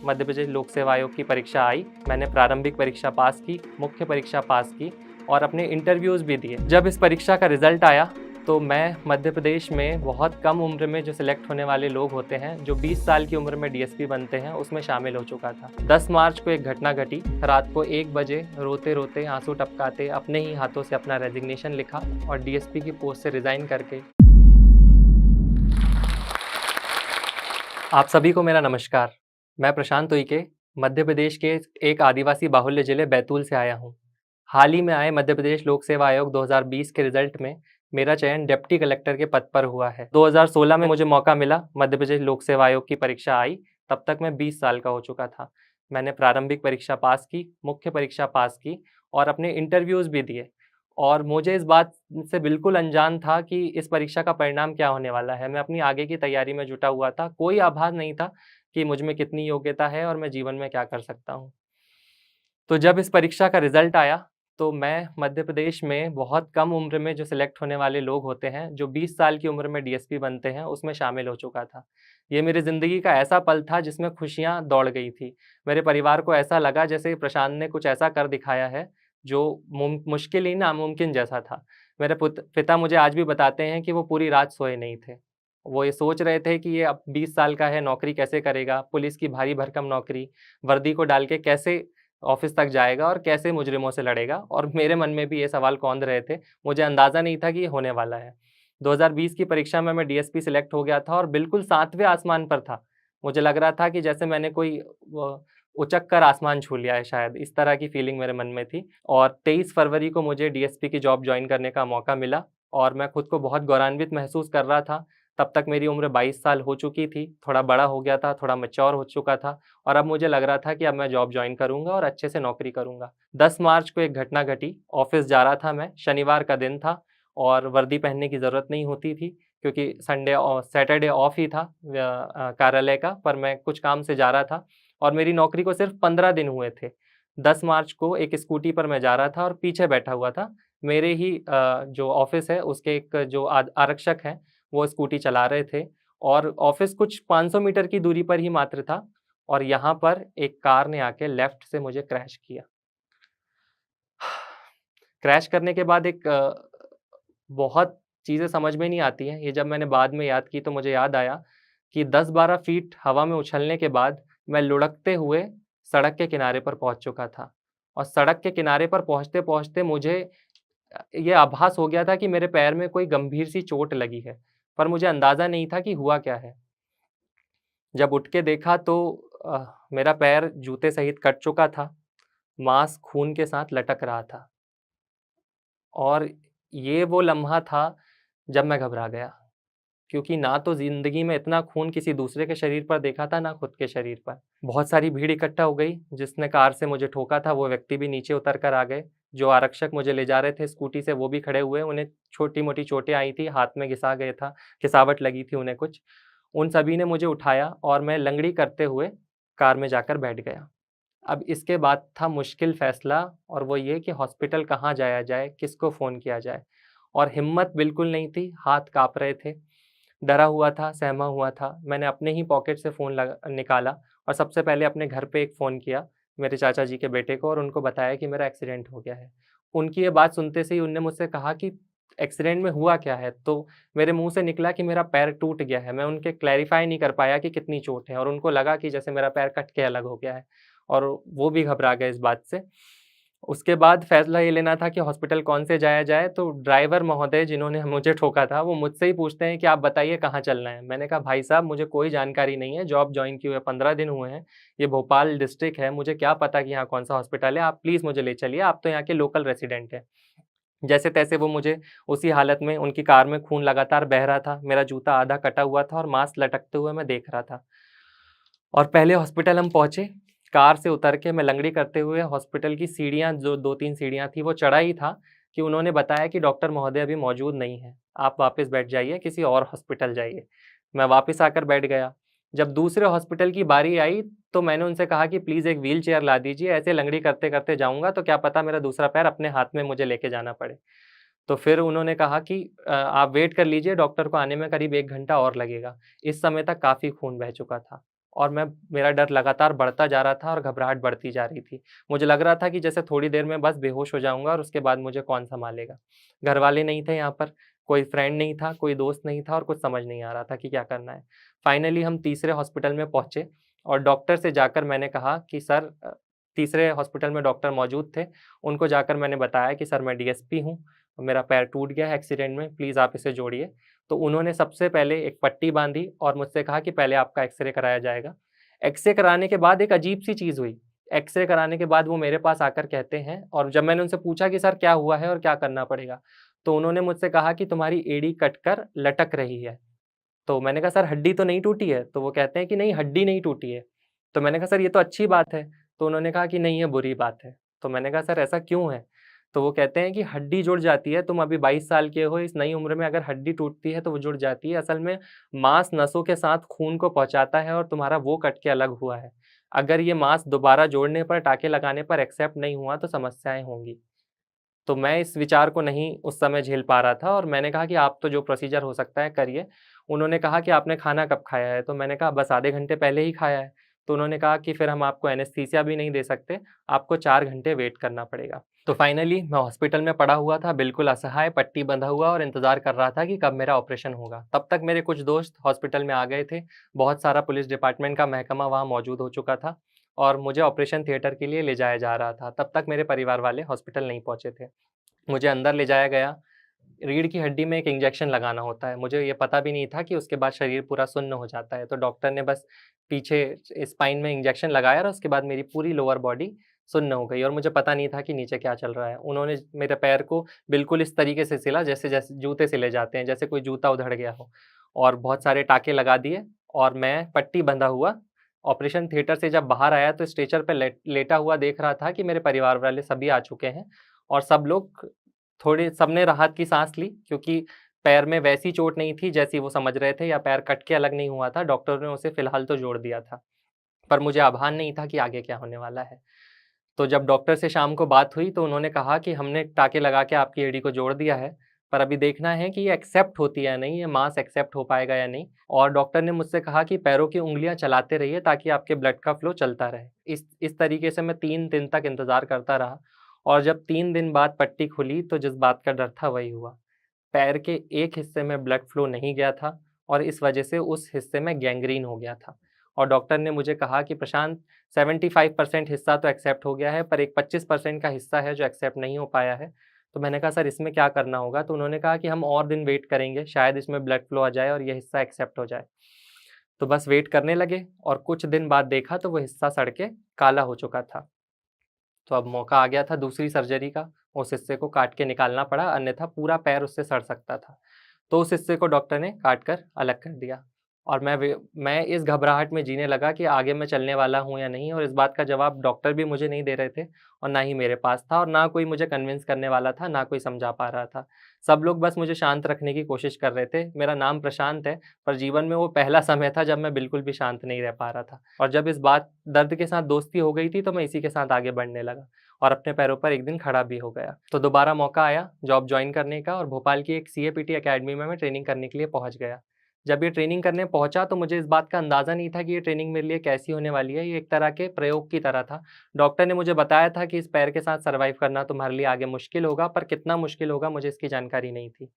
मध्य प्रदेश लोक सेवा आयोग की परीक्षा आई। मैंने प्रारंभिक परीक्षा पास की, मुख्य परीक्षा पास की और अपने इंटरव्यूज़ भी दिए। जब इस परीक्षा का रिज़ल्ट आया तो मैं मध्य प्रदेश में बहुत कम उम्र में जो सिलेक्ट होने वाले लोग होते हैं, जो 20 साल की उम्र में डीएसपी बनते हैं, उसमें शामिल हो चुका था। 10 मार्च को एक घटना घटी। रात को 1 बजे रोते-रोते, आँसू टपकाते अपने ही हाथों से अपना रेज़िग्नेशन लिखा और डीएसपी की पोस्ट से रिज़ाइन करके। आप सभी को मेरा नमस्कार। मैं प्रशांत उइके मध्य प्रदेश के एक आदिवासी बाहुल्य जिले बैतूल से आया हूँ। हाल ही में आए मध्य प्रदेश लोक सेवा आयोग 2020 के रिजल्ट में मेरा चयन डिप्टी कलेक्टर के पद पर हुआ है। 2016 में मुझे मौका मिला, मध्य प्रदेश लोक सेवा आयोग की परीक्षा आई, तब तक मैं 20 साल का हो चुका था। मैंने प्रारंभिक परीक्षा पास की, मुख्य परीक्षा पास की और अपने इंटरव्यूज़ भी दिए और मुझे इस बात से बिल्कुल अनजान था कि इस परीक्षा का परिणाम क्या होने वाला है। मैं अपनी आगे की तैयारी में जुटा हुआ था। कोई आभास नहीं था कि मुझ में कितनी योग्यता है और मैं जीवन में क्या कर सकता हूँ। तो जब इस परीक्षा का रिज़ल्ट आया, तो मैं मध्य प्रदेश में बहुत कम उम्र में जो सिलेक्ट होने वाले लोग होते हैं, जो 20 साल की उम्र में डीएसपी बनते हैं, उसमें शामिल हो चुका था। ये मेरी ज़िंदगी का ऐसा पल था जिसमें खुशियाँ दौड़ गई थी। मेरे परिवार को ऐसा लगा जैसे प्रशांत ने कुछ ऐसा कर दिखाया है, जो मुश्किल ही नामुमकिन जैसा था। मेरे पिता मुझे आज भी बताते हैं कि वो पूरी रात सोए नहीं थे। वो ये सोच रहे थे कि ये अब 20 साल का है, नौकरी कैसे करेगा? पुलिस की भारी भरकम नौकरी, वर्दी को डाल के कैसे ऑफ़िस तक जाएगा और कैसे मुजरिमों से लड़ेगा? और मेरे मन में भी ये सवाल कौंध रहे थे। मुझे अंदाज़ा नहीं था कि ये होने वाला है। 2020 की परीक्षा में मैं डीएसपी सिलेक्ट हो गया था और बिल्कुल 7वें आसमान पर था। मुझे लग रहा था कि जैसे मैंने कोई उचक कर आसमान छू लिया है शायद, इस तरह की फीलिंग मेरे मन में थी। और 23 फरवरी को मुझे डीएसपी की जॉब जॉइन करने का मौका मिला और मैं खुद को बहुत गौरवान्वित महसूस कर रहा था। तब तक मेरी उम्र 22 साल हो चुकी थी, थोड़ा बड़ा हो गया था, थोड़ा मैच्योर हो चुका था और अब मुझे लग रहा था कि अब मैं जॉब जॉइन करूँगा और अच्छे से नौकरी करूँगा। 10 मार्च को एक घटना घटी, ऑफ़िस जा रहा था मैं, शनिवार का दिन था और वर्दी पहनने की ज़रूरत नहीं होती थी क्योंकि सैटरडे ऑफ ही था कार्यालय का, पर मैं कुछ काम से जा रहा था और मेरी नौकरी को सिर्फ़ 15 दिन हुए थे। 10 मार्च को एक स्कूटी पर मैं जा रहा था और पीछे बैठा हुआ था। मेरे ही जो ऑफ़िस है उसके एक जो आरक्षक हैं, वो स्कूटी चला रहे थे और ऑफ़िस कुछ 500 मीटर की दूरी पर ही मात्र था और यहाँ पर एक कार ने आके लेफ़्ट से मुझे क्रैश किया। क्रैश करने के बाद बहुत चीज़ें समझ में नहीं आती हैं। ये जब मैंने बाद में याद की तो मुझे याद आया कि 10-12 फ़ीट हवा में उछलने के बाद मैं लुढ़कते हुए सड़क के किनारे पर पहुँच चुका था और सड़क के किनारे पर पहुँचते-पहुँचते मुझे ये आभास हो गया था कि मेरे पैर में कोई गंभीर-सी चोट लगी है, पर मुझे अंदाज़ा नहीं था कि हुआ क्या है। जब उठ के देखा तो मेरा पैर जूते सहित कट चुका था, मांस खून के साथ लटक रहा था और ये वो लम्हा था जब मैं घबरा गया, क्योंकि ना तो ज़िंदगी में इतना खून किसी दूसरे के शरीर पर देखा था, ना खुद के शरीर पर। बहुत सारी भीड़ इकट्ठा हो गई, जिसने कार से मुझे ठोका था वो व्यक्ति भी नीचे उतर कर आ गए। जो आरक्षक मुझे ले जा रहे थे स्कूटी से वो भी खड़े हुए, उन्हें छोटी-मोटी चोटें आई थी, हाथ में घिसा गया था, घिसावट लगी थी उन्हें कुछ। उन सभी ने मुझे उठाया और मैं लंगड़ी करते हुए कार में जाकर बैठ गया। अब इसके बाद था मुश्किल फ़ैसला और वो ये कि हॉस्पिटल कहाँ जाया जाए, किसको फ़ोन किया जाए और हिम्मत बिल्कुल नहीं थी, हाथ काँप रहे थे। डरा हुआ था, सहमा हुआ था। मैंने अपने ही पॉकेट से फ़ोन निकाला और सबसे पहले अपने घर पे एक फ़ोन किया, मेरे चाचा जी के बेटे को और उनको बताया कि मेरा एक्सीडेंट हो गया है। उनकी ये बात सुनते से ही उनने मुझसे कहा कि एक्सीडेंट में हुआ क्या है? तो मेरे मुँह से निकला कि मेरा पैर टूट गया है। मैं उनके क्लैरिफ़ाई नहीं कर पाया कि कितनी चोट है और उनको लगा कि जैसे मेरा पैर कट के अलग हो गया है और वो भी घबरा गए इस बात से। उसके बाद फ़ैसला ये लेना था कि हॉस्पिटल कौन से जाया जाए, तो ड्राइवर महोदय जिन्होंने मुझे ठोका था, वो मुझसे ही पूछते हैं कि आप बताइए कहाँ चलना है? मैंने कहा भाई साहब मुझे कोई जानकारी नहीं है, जॉब जॉइन किए हुए 15 दिन हुए हैं, ये भोपाल डिस्ट्रिक्ट है, मुझे क्या पता कि यहाँ कौन-सा हॉस्पिटल है, आप प्लीज़ मुझे ले चलिए, आप तो यहाँ के लोकल रेज़िडेंट हैं। जैसे-तैसे वो मुझे उसी हालत में उनकी कार में खून लगातार बह रहा था, मेरा जूता आधा कटा हुआ था और मांस लटकते हुए मैं देख रहा था। और पहले हॉस्पिटल हम पहुँचे, कार से उतर के मैं लंगड़ी करते हुए हॉस्पिटल की सीढ़ियाँ जो 2-3 सीढ़ियाँ थी वो चढ़ा ही था कि उन्होंने बताया कि डॉक्टर महोदय अभी मौजूद नहीं हैं, आप वापस बैठ जाइए, किसी और हॉस्पिटल जाइए। मैं वापस आकर बैठ गया। जब दूसरे हॉस्पिटल की बारी आई, तो मैंने उनसे कहा कि प्लीज़ एक व्हीलचेयर ला दीजिए, ऐसे लंगड़ी करते-करते जाऊँगा तो क्या पता मेरा दूसरा पैर अपने हाथ में मुझे लेके जाना पड़े। तो फिर उन्होंने कहा कि आप वेट कर लीजिए, डॉक्टर को आने में करीब 1 घंटा और लगेगा। इस समय तक काफ़ी खून बह चुका था। और मेरा डर लगातार बढ़ता जा रहा था और घबराहट बढ़ती जा रही थी। मुझे लग रहा था कि जैसे थोड़ी देर में बस बेहोश हो जाऊँगा और उसके बाद मुझे कौन सँभालेगा। घरवाले नहीं थे यहाँ पर, कोई फ्रेंड नहीं था, कोई दोस्त नहीं था और कुछ समझ नहीं आ रहा था कि क्या करना है। फाइनली हम तीसरे हॉस्पिटल में पहुँचे और डॉक्टर से जाकर मैंने कहा कि सर तीसरे हॉस्पिटल में डॉक्टर मौजूद थे, उनको जाकर मैंने बताया कि सर मैं डीएसपी हूँ, मेरा पैर टूट गया है एक्सीडेंट में, प्लीज़ आप इसे जोड़िए। तो उन्होंने सबसे पहले एक पट्टी बाँधी और मुझसे कहा कि पहले आपका एक्स-रे कराया जाएगा। एक्स-रे कराने के बाद एक अजीब-सी चीज़ हुई। एक्स-रे कराने के बाद वो मेरे पास आकर कहते हैं और जब मैंने उनसे पूछा कि सर क्या हुआ है और क्या करना पड़ेगा? तो उन्होंने मुझसे कहा कि तुम्हारी एड़ी कटकर लटक रही है। तो मैंने कहा सर हड्डी तो नहीं टूटी है? तो वो कहते हैं कि नहीं हड्डी नहीं टूटी है। तो मैंने कहा सर ये तो अच्छी बात है। तो उन्होंने कहा कि नहीं ये बुरी बात है। तो मैंने कहा सर ऐसा क्यों है? तो वो कहते हैं कि हड्डी जुड़ जाती है, तुम अभी 22 साल के हो, इस नई उम्र में अगर हड्डी टूटती है तो वो जुड़ जाती है। असल में मांस नसों के साथ खून को पहुँचाता है और तुम्हारा वो कट के अलग हुआ है। अगर ये मांस दोबारा जोड़ने पर, टाँके लगाने पर एक्सेप्ट नहीं हुआ तो समस्याएँ होंगी। तो मैं इस विचार को नहीं उस समय झेल पा रहा था और मैंने कहा कि आप तो जो प्रोसीजर हो सकता है करिए। उन्होंने कहा कि आपने खाना कब खाया है? तो मैंने कहा बस आधे घंटे पहले ही खाया है। तो उन्होंने कहा कि फिर हम आपको एनेस्थीसिया भी नहीं दे सकते, आपको 4 घंटे वेट करना पड़ेगा। तो फाइनली मैं हॉस्पिटल में पड़ा हुआ था, बिल्कुल असहाय, पट्टी बँधा हुआ और इंतज़ार कर रहा था कि कब मेरा ऑपरेशन होगा। तब तक मेरे कुछ दोस्त हॉस्पिटल में आ गए थे, बहुत सारा पुलिस डिपार्टमेंट का महकमा वहाँ मौजूद हो चुका था और मुझे ऑपरेशन थिएटर के लिए ले जाया जा रहा था। तब तक मेरे परिवार वाले हॉस्पिटल नहीं पहुँचे थे। मुझे अंदर ले जाया गया, रीढ़ की हड्डी में एक इंजेक्शन लगाना होता है, मुझे ये पता भी नहीं था कि उसके बाद शरीर पूरा सुन्न हो जाता है, तो डॉक्टर ने बस पीछे स्पाइन में इंजेक्शन लगाया और उसके बाद मेरी पूरी लोअर बॉडी सुन्न हो गई और मुझे पता नहीं था कि नीचे क्या चल रहा है। उन्होंने मेरे पैर को बिल्कुल इस तरीके से सिला जैसे जैसे जूते सिले जाते हैं, जैसे कोई जूता उधड़ गया हो और बहुत सारे टाँके लगा दिए और मैं पट्टी बँधा हुआ ऑपरेशन थिएटर से जब बाहर आया तो स्ट्रेचर पे लेटा हुआ देख रहा था कि मेरे परिवार वाले सभी आ चुके हैं और सब लोग थोड़ी सबने राहत की साँस ली क्योंकि पैर में वैसी चोट नहीं थी जैसी वो समझ रहे थे या पैर कट के अलग नहीं हुआ था, डॉक्टर ने उसे फ़िलहाल तो जोड़ दिया था। पर मुझे आभान नहीं था कि आगे क्या होने वाला है। तो जब डॉक्टर से शाम को बात हुई तो उन्होंने कहा कि हमने टाँके लगा के आपकी एड़ी को जोड़ दिया है, पर अभी देखना है कि ये एक्सेप्ट होती है या नहीं, ये मांस एक्सेप्ट हो पाएगा या नहीं। और डॉक्टर ने मुझसे कहा कि पैरों की उँगलियाँ चलाते रहिए ताकि आपके ब्लड का फ्लो चलता रहे। इस तरीके से मैं 3 दिन तक इंतज़ार करता रहा और जब 3 दिन बाद पट्टी खुली तो जिस बात का डर था वही हुआ। पैर के एक हिस्से में ब्लड फ्लो नहीं गया था और इस वजह से उस हिस्से में गैंग्रीन हो गया था और डॉक्टर ने मुझे कहा कि प्रशांत 75% हिस्सा तो एक्सेप्ट हो गया है पर एक 25% का हिस्सा है जो एक्सेप्ट नहीं हो पाया है। तो मैंने कहा सर इसमें क्या करना होगा? तो उन्होंने कहा कि हम और दिन वेट करेंगे, शायद इसमें ब्लड फ्लो आ जाए और ये हिस्सा एक्सेप्ट हो जाए। तो बस वेट करने लगे और कुछ दिन बाद देखा तो वो हिस्सा सड़ के काला हो चुका था। तो अब मौका आ गया था दूसरी सर्जरी का, उस हिस्से को काट के निकालना पड़ा अन्यथा पूरा पैर उससे सड़ सकता था। तो उस हिस्से को डॉक्टर ने काट कर अलग कर दिया और मैं इस घबराहट में जीने लगा कि आगे मैं चलने वाला हूँ या नहीं और इस बात का जवाब डॉक्टर भी मुझे नहीं दे रहे थे और ना ही मेरे पास था और ना कोई मुझे कन्विंस करने वाला था, ना कोई समझा पा रहा था। सब लोग बस मुझे शांत रखने की कोशिश कर रहे थे। मेरा नाम प्रशांत है, पर जीवन में वो पहला समय था जब मैं बिल्कुल भी शांत नहीं रह पा रहा था और जब इस बात दर्द के साथ दोस्ती हो गई थी, तो मैं इसी के साथ आगे बढ़ने लगा और अपने पैरों पर एक दिन खड़ा भी हो गया। तो दोबारा मौका आया जॉब जॉइन करने का और भोपाल की एक सीएपीटी अकेडमी में मैं ट्रेनिंग करने के लिए पहुँच गया। जब ये ट्रेनिंग करने पहुँचा तो मुझे इस बात का अंदाज़ा नहीं था कि ये ट्रेनिंग मेरे लिए कैसी होने वाली है, ये एक तरह के प्रयोग की तरह था। डॉक्टर ने मुझे बताया था कि इस पैर के साथ सर्वाइव करना तुम्हारे लिए आगे मुश्किल होगा, पर कितना मुश्किल होगा मुझे इसकी जानकारी नहीं थी।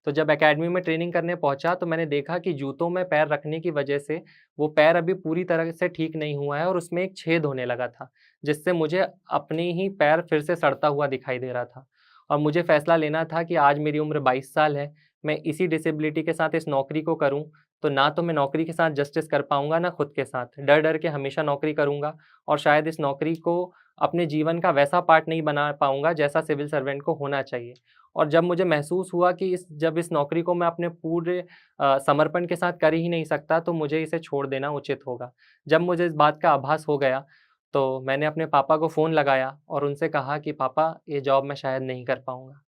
तो जब अकेडमी में ट्रेनिंग करने पहुँचा तो मैंने देखा कि जूतों में पैर रखने की वजह से वो पैर अभी पूरी तरह से ठीक नहीं हुआ है और उसमें एक छेद होने लगा था, जिससे मुझे अपने ही पैर फिर से सड़ता हुआ दिखाई दे रहा था। और मुझे फैसला लेना था कि आज मेरी उम्र 22 साल है, मैं इसी डिसेबिलिटी के साथ इस नौकरी को करूँ, तो ना तो मैं नौकरी के साथ जस्टिस कर पाऊँगा, ना खुद के साथ। डर-डर के हमेशा नौकरी करूँगा और शायद इस नौकरी को अपने जीवन का वैसा पार्ट नहीं बना पाऊँगा, जैसा सिविल सर्वेंट को होना चाहिए। और जब मुझे महसूस हुआ कि जब इस नौकरी को मैं अपने पूरे समर्पण के साथ कर ही नहीं सकता, तो मुझे इसे छोड़ देना उचित होगा। जब मुझे इस बात का आभास हो गया, तो मैंने अपने पापा को फ़ोन लगाया और उनसे कहा कि पापा, ये जॉब मैं शायद नहीं कर पाऊँगा।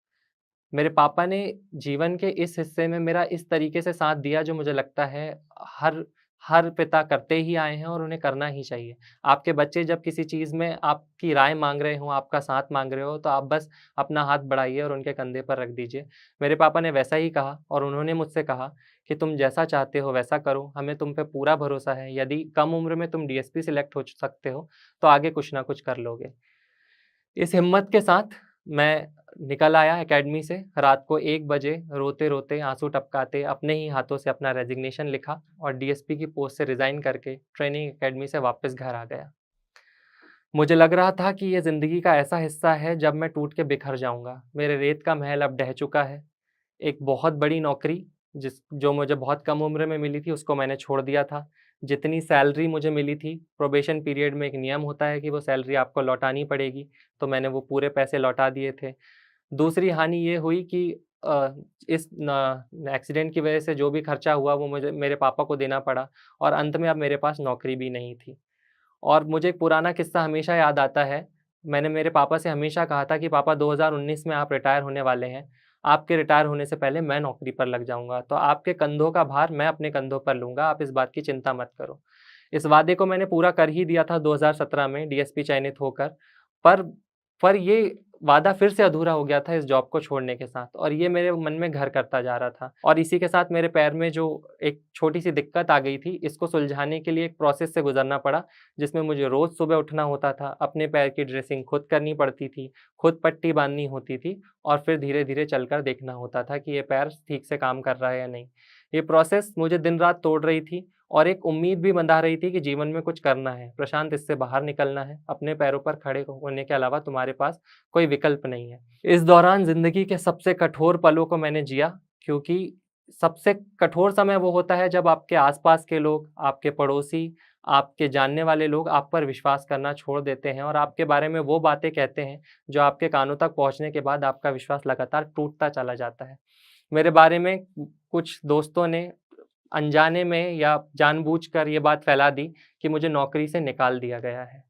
मेरे पापा ने जीवन के इस हिस्से में मेरा इस तरीके से साथ दिया जो मुझे लगता है हर हर पिता करते ही आए हैं और उन्हें करना ही चाहिए। आपके बच्चे जब किसी चीज़ में आपकी राय माँग रहे हों, आपका साथ माँग रहे हो, तो आप बस अपना हाथ बढ़ाइए और उनके कंधे पर रख दीजिए। मेरे पापा ने वैसा ही कहा और उन्होंने मुझसे कहा कि तुम जैसा चाहते हो वैसा करो, हमें तुम पे पूरा भरोसा है। यदि कम उम्र में तुम डीएसपी सिलेक्ट हो सकते हो, तो आगे कुछ ना कुछ कर लोगे। इस हिम्मत के साथ मैं निकल आया अकेडमी से। रात को 1 बजे रोते-रोते, आँसू टपकाते अपने ही हाथों से अपना रेज़िग्नेशन लिखा और डीएसपी की पोस्ट से रिज़ाइन करके ट्रेनिंग अकेडमी से वापस घर आ गया। मुझे लग रहा था कि ये ज़िंदगी का ऐसा हिस्सा है जब मैं टूट के बिखर जाऊँगा। मेरे रेत का महल अब ढह चुका है। एक बहुत बड़ी नौकरी जो मुझे बहुत कम उम्र में मिली थी, उसको मैंने छोड़ दिया था। जितनी सैलरी मुझे मिली थी, प्रोबेशन पीरियड में एक नियम होता है कि वो सैलरी आपको लौटानी पड़ेगी, तो मैंने वो पूरे पैसे लौटा दिए थे। दूसरी हानि ये हुई कि इस एक्सीडेंट की वजह से जो भी खर्चा हुआ वो मुझे मेरे पापा को देना पड़ा और अंत में अब मेरे पास नौकरी भी नहीं थी। और मुझे एक पुराना किस्सा हमेशा याद आता है। मैंने मेरे पापा से हमेशा कहा था कि पापा 2019 में आप रिटायर होने वाले हैं। आपके रिटायर होने से पहले मैं नौकरी पर लग जाऊँगा, तो आपके कंधों का भार मैं अपने कंधों पर लूँगा, आप इस बात की चिंता मत करो। इस वादे को मैंने पूरा कर ही दिया था 2017 में डीएसपी चयनित होकर, पर पर ये वादा फिर से अधूरा हो गया था इस जॉब को छोड़ने के साथ और ये मेरे मन में घर करता जा रहा था और इसी के साथ मेरे पैर में जो एक छोटी-सी दिक्कत आ गई थी, इसको सुलझाने के लिए एक प्रोसेस से गुज़रना पड़ा, जिसमें मुझे रोज़ सुबह उठना होता था, अपने पैर की ड्रेसिंग खुद करनी पड़ती थी, खुद पट्टी बाँधनी होती थी और फिर धीरे-धीरे चलकर देखना होता था कि ये पैर ठीक से काम कर रहा है या नहीं। ये प्रोसेस मुझे दिन-रात तोड़ रही थी और एक उम्मीद भी बंधा रही थी कि जीवन में कुछ करना है, प्रशांत इससे बाहर निकलना है, अपने पैरों पर खड़े होने के अलावा तुम्हारे पास कोई विकल्प नहीं है। इस दौरान ज़िंदगी के सबसे कठोर पलों को मैंने जिया क्योंकि सबसे कठोर समय वो होता है जब आपके आस-पास के लोग, आपके पड़ोसी, आपके जानने वाले लोग आप पर विश्वास करना छोड़ देते हैं और आपके बारे में वो बातें कहते हैं, जो आपके कानों तक पहुँचने के बाद आपका विश्वास लगातार टूटता चला जाता है। मेरे बारे में कुछ दोस्तों ने अनजाने में या जानबूझकर ये बात फैला दी कि मुझे नौकरी से निकाल दिया गया है।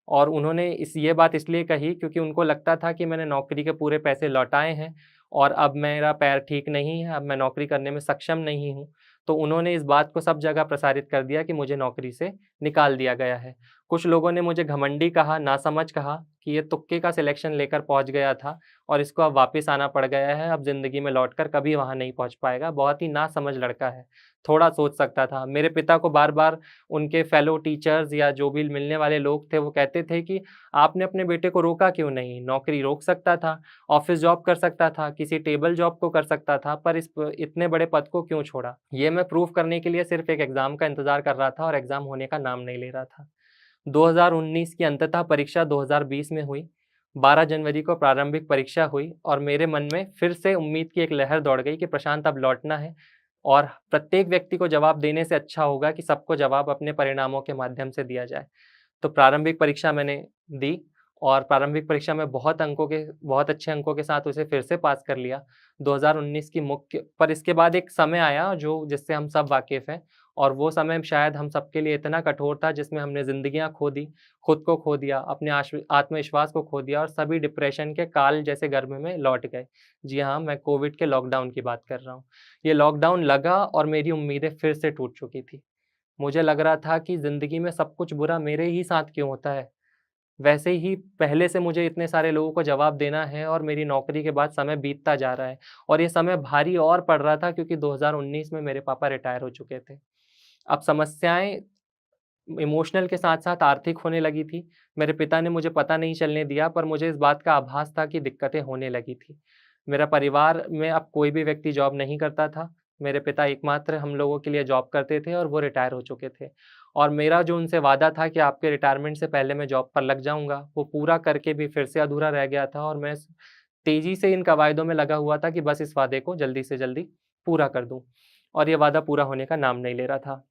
और उन्होंने ये बात इसलिए कही क्योंकि उनको लगता था कि मैंने नौकरी के पूरे पैसे लौटाए हैं और अब मेरा पैर ठीक नहीं है, अब मैं नौकरी करने में सक्षम नहीं हूँ। तो उन्होंने इस बात को सब जगह प्रसारित कर दिया कि मुझे नौकरी से निकाल दिया गया है। कुछ लोगों ने मुझे घमंडी कहा, नासमझ कहा कि ये तुक्के का सिलेक्शन लेकर पहुँच गया था और इसको अब वापस आना पड़ गया है, अब ज़िंदगी में लौटकर कभी वहाँ नहीं पहुँच पाएगा, बहुत ही नासमझ लड़का है, थोड़ा सोच सकता था। मेरे पिता को बार-बार उनके फेलो टीचर्स या जो भी मिलने वाले लोग थे, वो कहते थे कि आपने अपने बेटे को रोका क्यों नहीं? नौकरी रोक सकता था, ऑफ़िस जॉब कर सकता था, किसी टेबल जॉब को कर सकता था, पर इतने बड़े पद को क्यों छोड़ा? ये मैं प्रूव करने के लिए सिर्फ़ एक एग्ज़ाम का इंतज़ार कर रहा था और एग्ज़ाम होने का नाम नहीं ले रहा था। 2019 की अंततः परीक्षा 2020 में हुई। 12 जनवरी को प्रारंभिक परीक्षा हुई और मेरे मन में फिर से उम्मीद की एक लहर दौड़ गई कि प्रशांत अब लौटना है और प्रत्येक व्यक्ति को जवाब देने से अच्छा होगा कि सबको जवाब अपने परिणामों के माध्यम से दिया जाए। तो प्रारंभिक परीक्षा मैंने दी और प्रारंभिक परीक्षा में बहुत अच्छे अंकों के साथ उसे फिर से पास कर लिया। 2019 की मुख्य पर इसके बाद एक समय आया जो जिससे हम सब वाकिफ़ हैं और वो समय शायद हम सबके लिए इतना कठोर था जिसमें हमने ज़िंदगियाँ खो दी, खुद को खो दिया, अपने आत्मविश्वास को खो दिया और सभी डिप्रेशन के काल जैसे गर्भ में लौट गए। जी हाँ, मैं कोविड के लॉकडाउन की बात कर रहा हूँ। ये लॉकडाउन लगा और मेरी उम्मीदें फिर से टूट चुकी थी। मुझे लग रहा था कि ज़िंदगी में सब कुछ बुरा मेरे ही साथ क्यों होता है? वैसे ही पहले से मुझे इतने सारे लोगों को जवाब देना है और मेरी नौकरी के बाद समय बीतता जा रहा है और ये समय भारी और पड़ रहा था क्योंकि 2019 में मेरे पापा रिटायर हो चुके थे। अब समस्याएँ इमोशनल के साथ-साथ आर्थिक होने लगी थी। मेरे पिता ने मुझे पता नहीं चलने दिया पर मुझे इस बात का आभास था कि दिक्कतें होने लगी थी। मेरा परिवार में अब कोई भी व्यक्ति जॉब नहीं करता था। मेरे पिता एकमात्र हम लोगों के लिए जॉब करते थे और वो रिटायर हो चुके थे। और मेरा जो उनसे वादा था कि आपके रिटायरमेंट से पहले मैं जॉब पर लग जाऊँगा, वो पूरा करके भी फिर से अधूरा रह गया था और मैं तेज़ी से इन कवायदों में लगा हुआ था कि बस इस वादे को जल्दी से जल्दी पूरा कर दूँ। और ये वादा पूरा होने का नाम नहीं ले रहा था।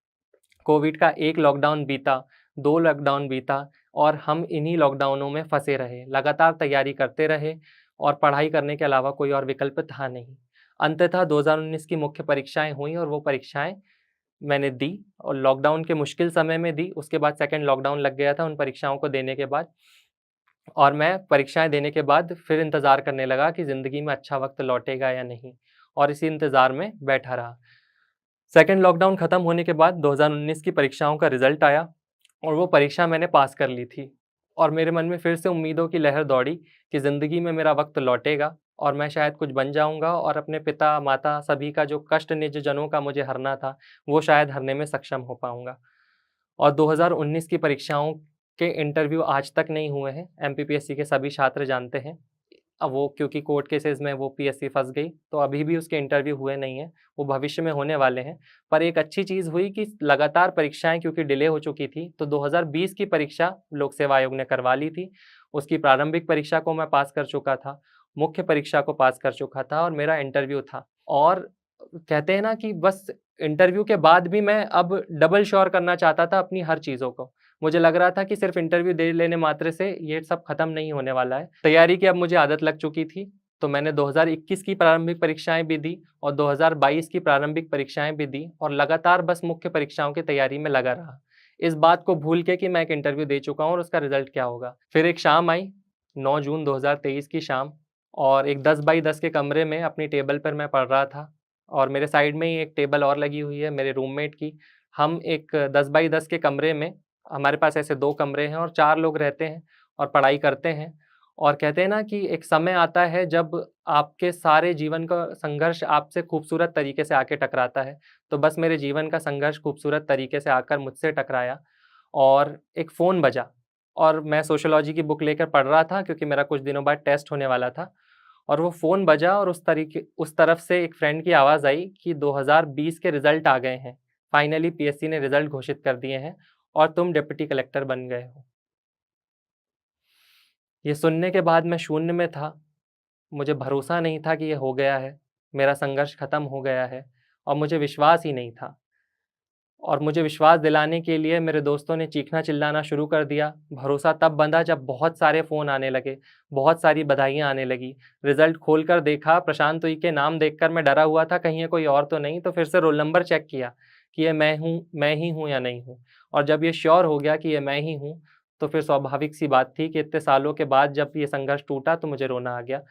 कोविड का 1 लॉकडाउन बीता, 2 लॉकडाउन बीता और हम इन्हीं लॉकडाउनों में फँसे रहे। लगातार तैयारी करते रहे और पढ़ाई करने के अलावा कोई और विकल्प था नहीं। अंततः 2019 की मुख्य परीक्षाएँ हुईं और वो परीक्षाएँ मैंने दी और लॉकडाउन के मुश्किल समय में दी। उसके बाद सेकंड लॉकडाउन लग गया था उन परीक्षाओं को देने के बाद और मैं परीक्षाएँ देने के बाद फिर इंतज़ार करने लगा कि ज़िंदगी में अच्छा वक़्त लौटेगा या नहीं और इसी इंतज़ार में बैठा रहा। सेकंड लॉकडाउन खत्म होने के बाद 2019 की परीक्षाओं का रिजल्ट आया और वो परीक्षा मैंने पास कर ली थी और मेरे मन में फिर से उम्मीदों की लहर दौड़ी कि ज़िंदगी में मेरा वक्त लौटेगा और मैं शायद कुछ बन जाऊंगा और अपने पिता माता सभी का जो कष्ट निजजनों का मुझे हरना था वो शायद हरने में सक्षम हो पाऊंगा। और 2019 की परीक्षाओं के इंटरव्यू आज तक नहीं हुए हैं, एमपीपीएससी के सभी छात्र जानते हैं। अब वो क्योंकि कोर्ट केसेस में वो पीएससी फंस गई तो अभी भी उसके इंटरव्यू हुए नहीं हैं, वो भविष्य में होने वाले हैं। पर एक अच्छी चीज़ हुई कि लगातार परीक्षाएं क्योंकि डिले हो चुकी थी तो 2020 की परीक्षा लोक सेवा आयोग ने करवा ली थी। उसकी प्रारंभिक परीक्षा को मैं पास कर चुका था, मुख्य परीक्षा को पास कर चुका था और मेरा इंटरव्यू था। और कहते हैं ना कि बस इंटरव्यू के बाद भी मैं अब डबल श्योर करना चाहता था अपनी हर चीज़ों को। मुझे लग रहा था कि सिर्फ इंटरव्यू दे लेने मात्र से ये सब खत्म नहीं होने वाला है। तैयारी की अब मुझे आदत लग चुकी थी, तो मैंने 2021 की प्रारंभिक परीक्षाएँ भी दी और 2022 की प्रारंभिक परीक्षाएँ भी दी और लगातार बस मुख्य परीक्षाओं की तैयारी में लगा रहा। इस बात को भूल के कि मैं एक इंटरव्यू दे चुका हूँ और उसका रिज़ल्ट क्या होगा। फिर एक शाम आई, 9 जून 2023 की शाम और एक 10 बाई 10 के कमरे में अपनी टेबल पर मैं पढ़ रहा था और मेरे साइड में ही एक टेबल और लगी हुई है मेरे रूममेट की। हम एक 10 बाई 10 के कमरे में, हमारे पास ऐसे 2 कमरे हैं और 4 लोग रहते हैं और पढ़ाई करते हैं। और कहते हैं ना कि एक समय आता है जब आपके सारे जीवन का संघर्ष आपसे खूबसूरत तरीके से आके टकराता है। तो बस मेरे जीवन का संघर्ष खूबसूरत तरीके से आकर मुझसे टकराया और एक फ़ोन बजा और मैं सोशियोलॉजी की बुक लेकर पढ़ रहा था क्योंकि मेरा कुछ दिनों बाद टेस्ट होने वाला था। और वो फ़ोन बजा और उस तरफ से एक फ्रेंड की आवाज़ आई कि 2020 के रिज़ल्ट आ गए हैं। फाइनली पीएससी ने रिज़ल्ट घोषित कर दिए हैं और तुम डिप्टी कलेक्टर बन गए हो। ये सुनने के बाद मैं शून्य में था। मुझे भरोसा नहीं था कि ये हो गया है, मेरा संघर्ष खत्म हो गया है और मुझे विश्वास ही नहीं था। और मुझे विश्वास दिलाने के लिए मेरे दोस्तों ने चीखना-चिल्लाना शुरू कर दिया। भरोसा तब बंधा जब बहुत सारे फ़ोन आने लगे, बहुत सारी बधाइयाँ आने लगी। रिज़ल्ट खोलकर देखा, प्रशांत उइके के नाम देखकर मैं डरा हुआ था कहीं ये कोई और तो नहीं, तो फिर से रोल नंबर चेक किया कि ये मैं ही हूँ या नहीं हूँ। और जब ये श्योर हो गया कि ये मैं ही हूँ, तो फिर स्वाभाविक सी बात थी कि इतने सालों के बाद जब ये संघर्ष टूटा तो मुझे रोना आ गया।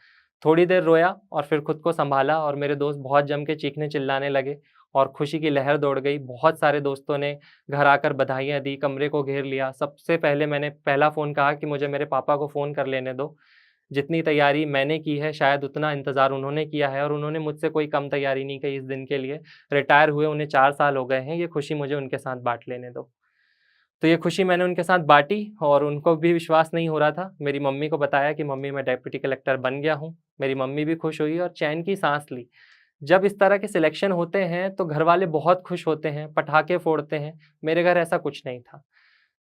थोड़ी देर रोया और फिर खुद को सँभाला और मेरे दोस्त बहुत जम के चीखने-चिल्लाने लगे और खुशी की लहर दौड़ गई। बहुत सारे दोस्तों ने घर आकर बधाइयाँ दी, कमरे को घेर लिया। सबसे पहले मैंने पहला फ़ोन कहा कि मुझे मेरे पापा को फ़ोन कर लेने दो। जितनी तैयारी मैंने की है शायद उतना इंतज़ार उन्होंने किया है और उन्होंने मुझसे कोई कम तैयारी नहीं की इस दिन के लिए। रिटायर हुए उन्हें 4 साल हो गए हैं, ये खुशी मुझे उनके साथ बाँट लेने दो। तो ये खुशी मैंने उनके साथ बाँटी और उनको भी विश्वास नहीं हो रहा था। मेरी मम्मी को बताया कि मम्मी मैं डिप्टी कलेक्टर बन गया हूँ। मेरी मम्मी भी खुश हुई और चैन की साँस ली। जब इस तरह के सिलेक्शन होते हैं तो घरवाले बहुत खुश होते हैं, पटाखे फोड़ते हैं। मेरे घर ऐसा कुछ नहीं था।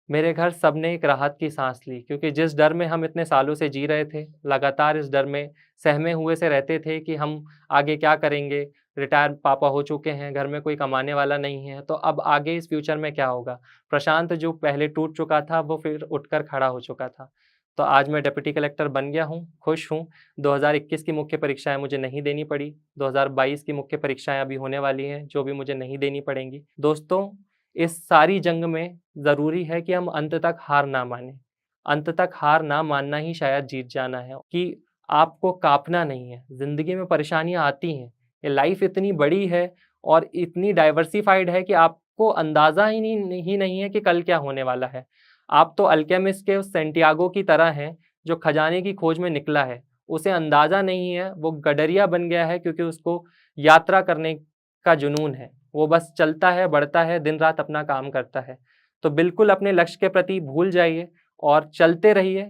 मेरे घर सबने एक राहत की साँस ली क्योंकि जिस डर में हम इतने सालों से जी रहे थे, लगातार इस डर में सहमे हुए से रहते थे कि हम आगे क्या करेंगे? रिटायर पापा हो चुके हैं, घर में कोई कमाने वाला नहीं है, तो अब आगे इस फ्यूचर में क्या होगा? प्रशांत जो पहले टूट चुका था, वो फिर उठकर खड़ा हो चुका था। तो आज मैं डिप्टी कलेक्टर बन गया हूँ, खुश हूँ। 2021 की मुख्य परीक्षाएँ मुझे नहीं देनी पड़ी, 2022 की मुख्य परीक्षाएँ अभी होने वाली हैं, जो भी मुझे नहीं देनी पड़ेंगी। दोस्तों, इस सारी जंग में ज़रूरी है कि हम अंत तक हार ना मानें। अंत तक हार ना मानना ही शायद जीत जाना है कि आपको काँपना नहीं है। ज़िंदगी में परेशानियाँ आती हैं। ये लाइफ़ इतनी बड़ी है और इतनी डाइवर्सिफ़ाइड है कि आपको अंदाज़ा ही नहीं है कि कल क्या होने वाला है। आप तो अल्केमिस्ट के उस सैंटियागो की तरह हैं, जो खजाने की खोज में निकला है। उसे अंदाज़ा नहीं है, वो गडरिया बन गया है क्योंकि उसको यात्रा करने का जुनून है। वो बस चलता है, बढ़ता है, दिन-रात अपना काम करता है। तो बिल्कुल अपने लक्ष्य के प्रति भूल जाइए और चलते रहिए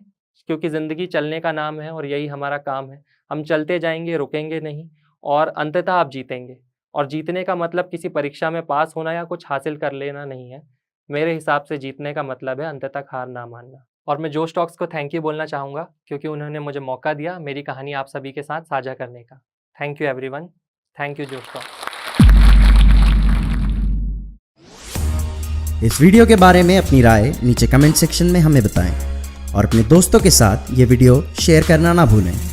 क्योंकि ज़िंदगी चलने का नाम है और यही हमारा काम है। हम चलते जाएँगे, रुकेंगे नहीं और अंततः आप जीतेंगे। और जीतने का मतलब किसी परीक्षा में पास होना या कुछ हासिल कर लेना नहीं है। मेरे हिसाब से जीतने का मतलब है अंत तक हार ना मानना। और मैं जोश टॉक्स को थैंक यू बोलना चाहूँगा क्योंकि उन्होंने मुझे मौका दिया मेरी कहानी आप सभी के साथ साझा करने का। Thank you everyone. Thank you जोश टॉक्स। इस वीडियो के बारे में अपनी राय नीचे कमेंट सेक्शन में हमें बताएं और अपने दोस्तों के साथ ये वीडियो शेयर करना ना भूलें।